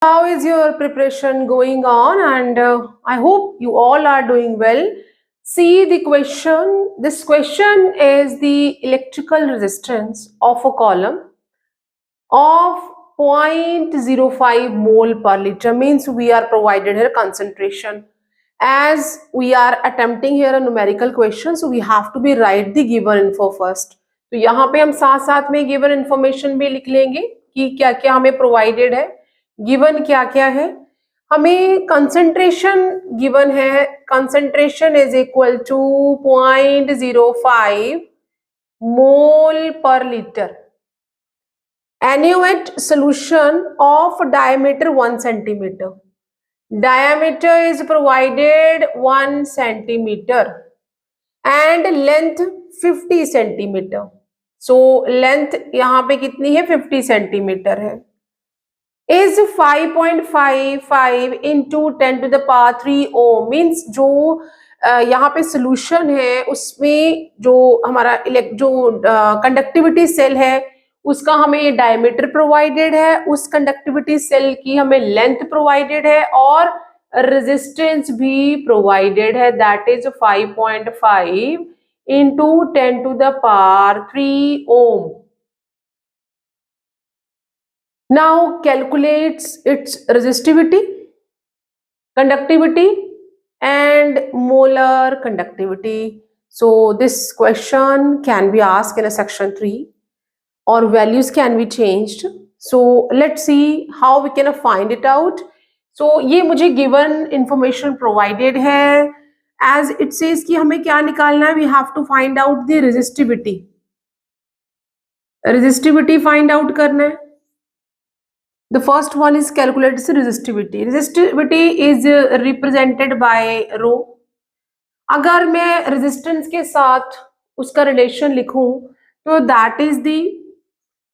How is your preparation going on? And I hope you all are doing well. See the question. This question is the electrical resistance of a column of 0.05 mole per liter, means we are provided here concentration. As we are attempting here a numerical question, so we have to be write the given info first. तो यहाँ पे हम साथ साथ में given information भी लिख लेंगे कि क्या क्या हमें प्रोवाइडेड है, गिवन क्या क्या है. हमें कंसंट्रेशन गिवन है, concentration is equal to 0.05 mole per litre. NaOH solution of diameter 1 centimeter. Diameter is provided 1 centimeter and length 50 centimeter. So length यहाँ पे कितनी है, 50 centimeter है. Is 5.55 into 10 to the power 3 ohm, means जो यहाँ पे solution है उसमें जो हमारा जो कंडक्टिविटी सेल है उसका हमें ये डायमीटर प्रोवाइडेड है, उस कंडक्टिविटी सेल की हमें लेंथ प्रोवाइडेड है और रेजिस्टेंस भी प्रोवाइडेड है, that is 5.5 into 10 to the power 3 ohm. Now calculates its resistivity, conductivity and molar conductivity. So this question can be asked in a section 3 or values can be changed. So let's see how we can find it out. So ये मुझे given information provided है, as it says कि हमें क्या निकालना है, we have to find out the resistivity. Resistivity find out करना है. The first one is calculate the resistivity. Resistivity is represented by rho. अगर मैं resistance के साथ उसका relation लिखूं तो that is the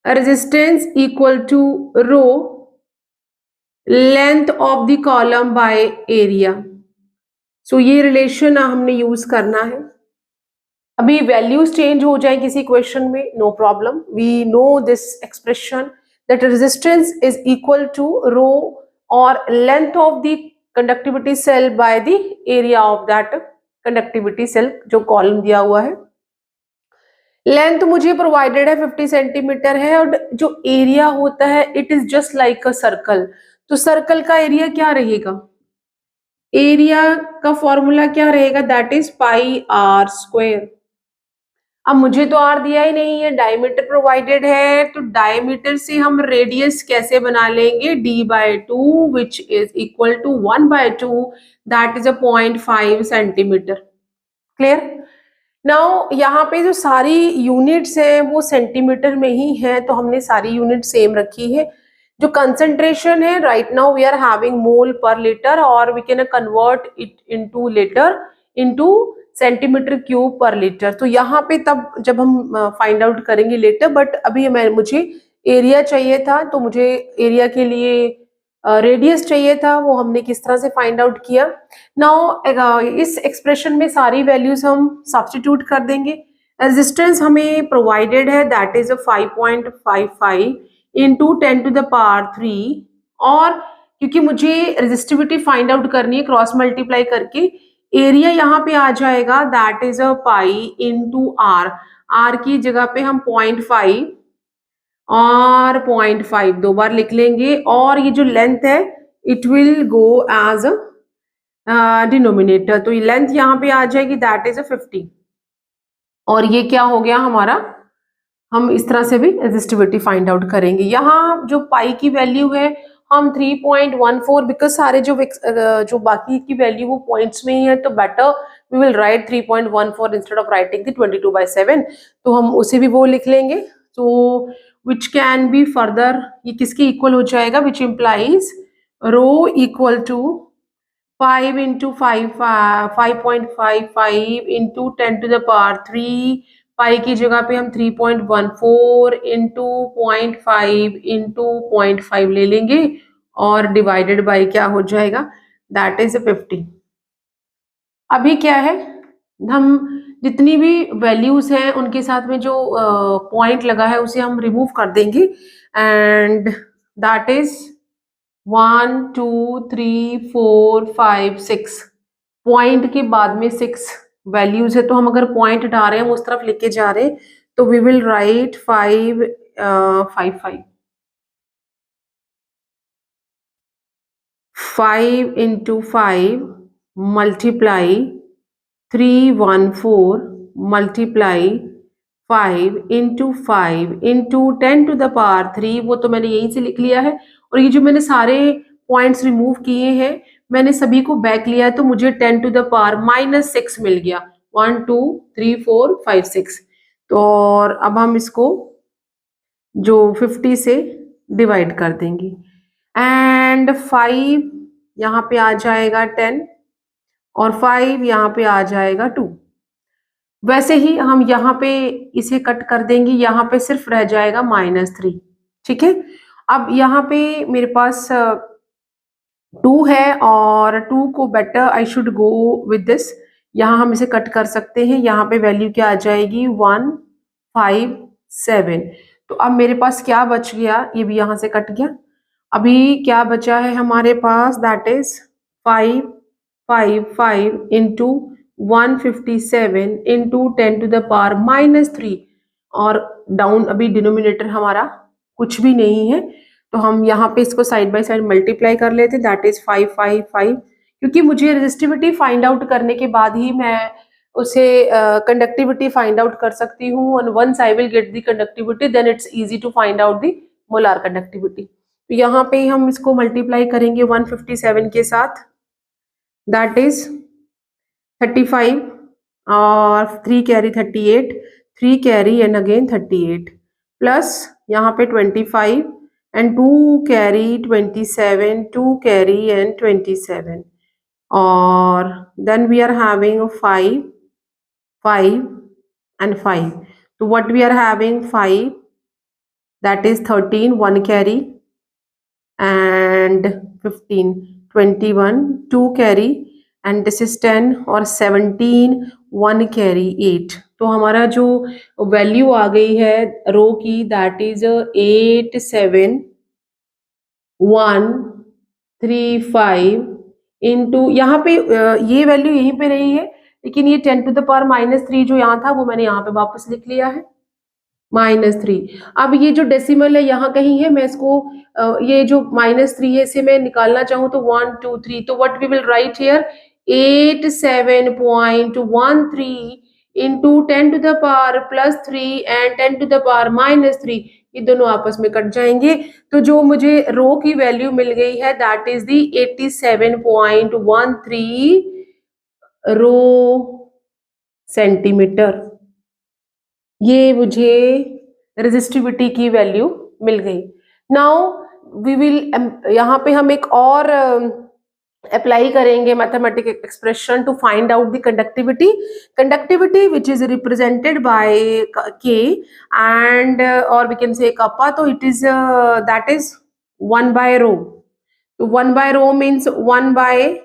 resistance equal to rho length of the column by area. So ये relation हमने use करना है. अभी values change हो जाए किसी question में, no problem. We know this expression that resistance is equal to rho or length of the conductivity cell by the area of that conductivity cell जो column दिया हुआ है. लेंथ मुझे प्रोवाइडेड है 50 सेंटीमीटर है और जो एरिया होता है it is just like a circle. तो सर्कल का एरिया क्या रहेगा, एरिया का फॉर्मूला क्या रहेगा, that is pi r square. अब मुझे तो आर दिया ही नहीं है, डायमीटर प्रोवाइडेड है, तो डायमीटर से हम रेडियस कैसे बना लेंगे, d/2 which is equal to 1/2, that is a 0.5 centimetre. Clear. Now यहाँ पे जो सारी यूनिट्स हैं वो सेंटीमीटर में ही है, तो हमने सारी यूनिट सेम रखी है. जो कंसंट्रेशन है right now we are having mole per litre और we can convert it into litre into centimetre cube per litre. तो यहाँ पे तब जब हम फाइंड आउट करेंगे लेटर, बट अभी मुझे एरिया चाहिए था, तो मुझे एरिया के लिए रेडियस चाहिए था, वो हमने किस तरह से फाइंड आउट किया. नाउ इस एक्सप्रेशन में सारी वैल्यूज हम सब्स्टिट्यूट कर देंगे. रेजिस्टेंस हमें प्रोवाइडेड है, that is 5.55 into 10 to the power 3, और क्योंकि मुझे रेजिस्टिविटी फाइंड आउट करनी है क्रॉस मल्टीप्लाई करके, एरिया यहाँ पे आ जाएगा, that is pi into r. R की जगह पे हम 0.5 और 0.5 दो बार लिख लेंगे, और ये जो लेंथ है it will go as denominator. तो ये लेंथ यहाँ पे आ जाएगी, दैट इज 50. और ये क्या हो गया हमारा, हम इस तरह से भी रेजिस्टिविटी फाइंड आउट करेंगे. यहाँ जो पाई की वैल्यू है हम 3.14, बिकॉज सारे जो बाकी की वैल्यू वो पॉइंट्स में ही है, तो better we will write 3.14 instead of writing the 22/7. तो हम उसे भी वो लिख लेंगे. तो विच कैन बी फर्दर, ये किसके इक्वल हो जाएगा, which implies rho equal to 5 into 5.55 into 10 to the power 3. Pi की जगह पे हम 3.14 into 0.5 into 0.5 ले लेंगे और डिवाइडेड बाय क्या हो जाएगा, दैट इज 50. अभी क्या है, हम जितनी भी वैल्यूज हैं उनके साथ में जो पॉइंट लगा है उसे हम रिमूव कर देंगे, एंड दैट इज 1 2 3 4 5 6 पॉइंट के बाद में 6 वैल्यूज है, तो हम अगर पॉइंट हटा रहे हैं, हम उस तरफ लेके जा रहे हैं, तो we will right 5 5 5 5 into 5 multiply 314 multiply 5 into 5 into 10 to the power 3, वो तो मैंने यहीं से लिख लिया है। और ये जो मैंने सारे पॉइंट्स रिमूव किए हैं, मैंने सभी को बैक लिया है, तो मुझे 10 to the power -6 मिल गया। 1 2 3 4 5 6। तो और अब हम इसको जो 50 से डिवाइड कर देंगे, एंड 5 यहाँ पे आ जाएगा 10 और 5 यहाँ पे आ जाएगा 2। वैसे ही हम यहाँ पे इसे कट कर देंगे, यहाँ पे सिर्फ रह जाएगा -3। ठीक है, अब यहाँ पे मेरे पास 2 है, और 2 को better I should go with this. यहाँ हम इसे कट कर सकते हैं, यहाँ पे वैल्यू क्या आ जाएगी 1 5 7। तो अब मेरे पास क्या बच गया, ये भी यहाँ से कट गया। अभी क्या बचा है हमारे पास, that is 5 5 5 into 157 into 10 to the power -3। और डाउन अभी डिनोमिनेटर हमारा कुछ भी नहीं है, तो हम यहाँ पे इसको साइड बाय साइड मल्टीप्लाई कर लेते हैं, दैट इज 5 5 5। क्योंकि मुझे रेजिस्टिविटी फाइंड आउट करने के बाद ही मैं उसे कंडक्टिविटी फाइंड आउट कर सकती हूँ। And once I will get the conductivity, then it's easy to find out the molar conductivity. तो यहाँ पे हम इसको मल्टीप्लाई करेंगे 157 के साथ, दैट इज 35 और 3 carry 38, 3 carry and again 38, plus यहाँ पे 25 एंड 2 कैरी 27, 2 कैरी एंड 27, और then we are having 5 5 and 5. So what we are having 5, that is 13, 1 carry, and 15 21, 2 carry, and this is 10 और 17, 1 carry 8। तो हमारा जो वैल्यू आ गई है रो की, दैट इज 8 7 1 3 5 इंटू, यहाँ पे ये वैल्यू यहीं पे रही है, लेकिन ये 10 टू द पावर -3 जो यहाँ था, वो मैंने यहाँ पे वापस लिख लिया है -3। अब ये जो डेसिमल है यहाँ कहीं है, मैं इसको ये जो -3 है, इसे मैं निकालना चाहूँ तो 1 2 3, तो what we will write here 87.13 into 10 to the power +3 and 10 to the power -3, ये दोनों आपस में कट जाएंगे। तो जो मुझे रो की वैल्यू मिल गई है, that is the 87.13 rho centimetre. ये मुझे रेजिस्टिविटी की वैल्यू मिल गई। नाउ वी विल, यहाँ पे हम एक और अप्लाई करेंगे mathematic expression to find out the conductivity which is represented by K and और वी कैन से कप्पा, तो it is that is 1 by rho. तो 1 बाय रो मीन्स 1 बाय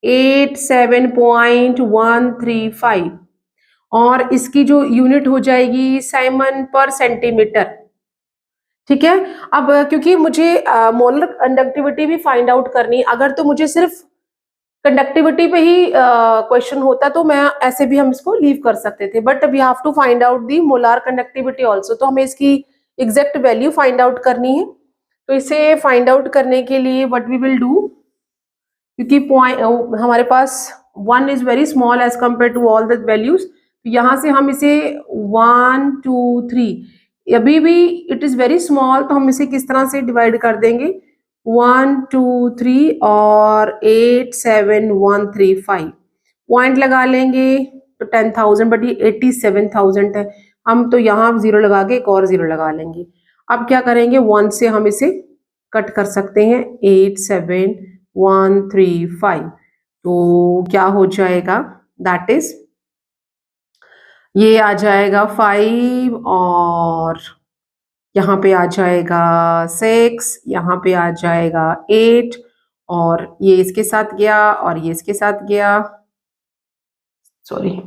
87.135, और इसकी जो यूनिट हो जाएगी साइमन पर सेंटीमीटर। ठीक है, अब क्योंकि मुझे मोलर कंडक्टिविटी भी फाइंड आउट करनी, अगर तो मुझे सिर्फ कंडक्टिविटी पे ही क्वेश्चन होता तो मैं ऐसे भी हम इसको लीव कर सकते थे, but we have to find out the molar conductivity also, तो हमें इसकी एग्जैक्ट वैल्यू फाइंड आउट करनी है। तो इसे फाइंड आउट करने के लिए व्हाट वी विल डू, क्योंकि पॉइंट हमारे पास 1 is very small as compare to all the values, तो यहाँ से हम इसे 1 2 3, अभी भी इट इज वेरी स्मॉल, तो हम इसे किस तरह से डिवाइड कर देंगे 1 2 3 और 8 7 1 3 5, पॉइंट लगा लेंगे तो 10,000, बट ये 87,000 है, हम तो यहाँ 0 लगा के एक और 0 लगा लेंगे। अब क्या करेंगे, 1 से हम इसे कट कर सकते हैं, 8 7 1 3 5, तो क्या हो जाएगा, दैट इज ये आ जाएगा 5 और यहाँ पे आ जाएगा 6, यहाँ पे आ जाएगा 8, और ये इसके साथ गया और ये इसके साथ गया, सॉरी।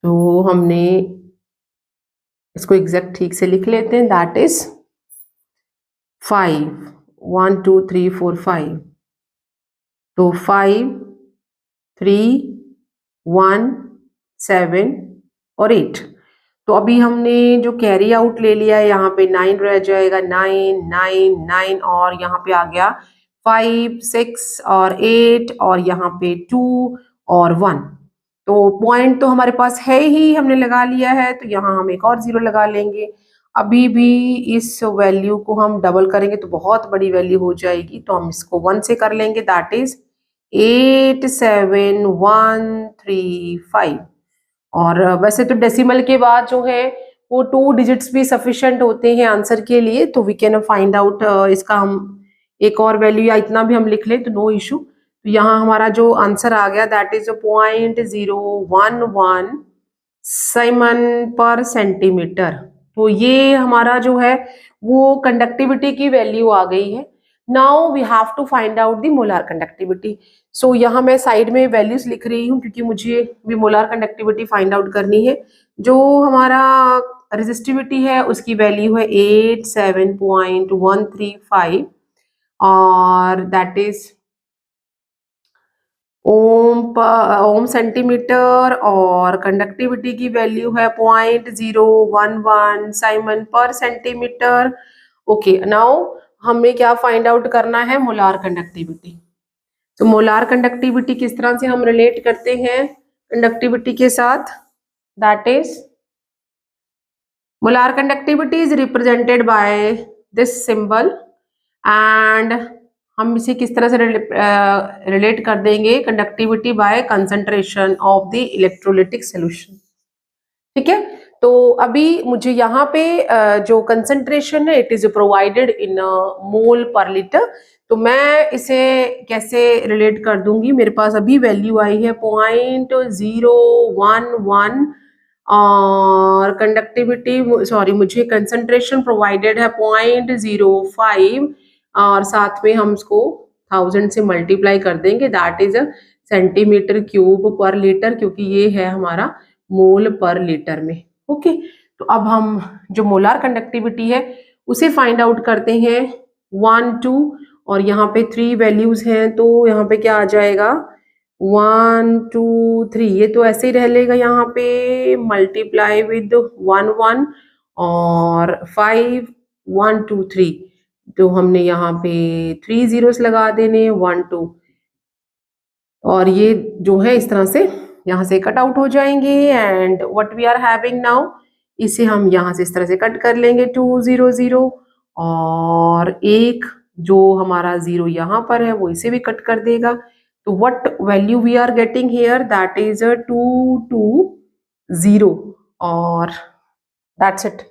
तो हमने इसको एग्जैक्ट ठीक से लिख लेते हैं, दैट इज 5 1 2 3 4 5, तो 5 3 1 7 और 8। तो अभी हमने जो कैरी आउट ले लिया है यहाँ पे 9 रह जाएगा, 9 9 9 और यहाँ पे आ गया 5 6 और 8 और यहाँ पे 2 और 1। तो पॉइंट तो हमारे पास है ही, हमने लगा लिया है, तो यहाँ हम एक और 0 लगा लेंगे। अभी भी इस वैल्यू को हम डबल करेंगे तो बहुत बड़ी वैल्यू हो जाएगी, तो हम इसको 1 से कर लेंगे, दैट इज 8 7 1 3 5। और वैसे तो डेसिमल के बाद जो है वो 2 डिजिट्स भी सफिशिएंट होते हैं आंसर के लिए, तो वी कैन फाइंड आउट इसका हम एक और वैल्यू या इतना भी हम लिख लें तो नो इशू। तो यहाँ हमारा जो आंसर आ गया दैट इज 0.011 साइमन पर सेंटीमीटर। तो ये हमारा जो है वो कंडक्टिविटी की वैल्यू आ गई है। Now we have to find out the molar conductivity. So यहाँ मैं साइड में वैल्यूज लिख रही हूँ क्योंकि मुझे भी मोलार कंडक्टिविटी फाइंड आउट करनी है। जो हमारा रेजिस्टिविटी है उसकी वैल्यू है 87.135 और दैट इज ओम सेंटीमीटर, और कंडक्टिविटी की वैल्यू है 0.011 साइमन पर सेंटीमीटर। ओके, नाउ हमें क्या फाइंड आउट करना है, मोलार कंडक्टिविटी। तो मोलार कंडक्टिविटी किस तरह से हम रिलेट करते हैं कंडक्टिविटी के साथ, that is molar conductivity is represented by this symbol and हम इसे किस तरह से रिलेट कर देंगे, conductivity by concentration of the electrolytic solution. ठीक है, तो अभी मुझे यहाँ पे जो कंसंट्रेशन है it is provided in mole per litre, तो मैं इसे कैसे रिलेट कर दूंगी, मेरे पास अभी वैल्यू आई है 0.011 और कंडक्टिविटी सॉरी मुझे कंसंट्रेशन प्रोवाइडेड है 0.05 और साथ में हम इसको 1000 से मल्टीप्लाई कर देंगे, that is centimetre cube per litre, क्योंकि ये है हमारा मोल पर लीटर में। ओके, तो अब हम जो मोलार कंडक्टिविटी है उसे फाइंड आउट करते हैं 1 2 और यहाँ पे 3 वैल्यूज हैं, तो यहाँ पे क्या आ जाएगा 1 2 3, ये तो ऐसे ही रह लेगा यहाँ पे, मल्टीप्लाई विद 1 1 और 5 1 2 3, तो हमने यहाँ पे 3 zeros लगा देने 1 2 और ये जो है इस तरह से यहाँ से कट आउट हो जाएंगे and what we are having now, इसे हम यहाँ से इस तरह से कट कर लेंगे 2 0 0 और एक जो हमारा 0 यहाँ पर है वो इसे भी कट कर देगा, तो what value we are getting here that is 2 2 0 और दैट्स इट।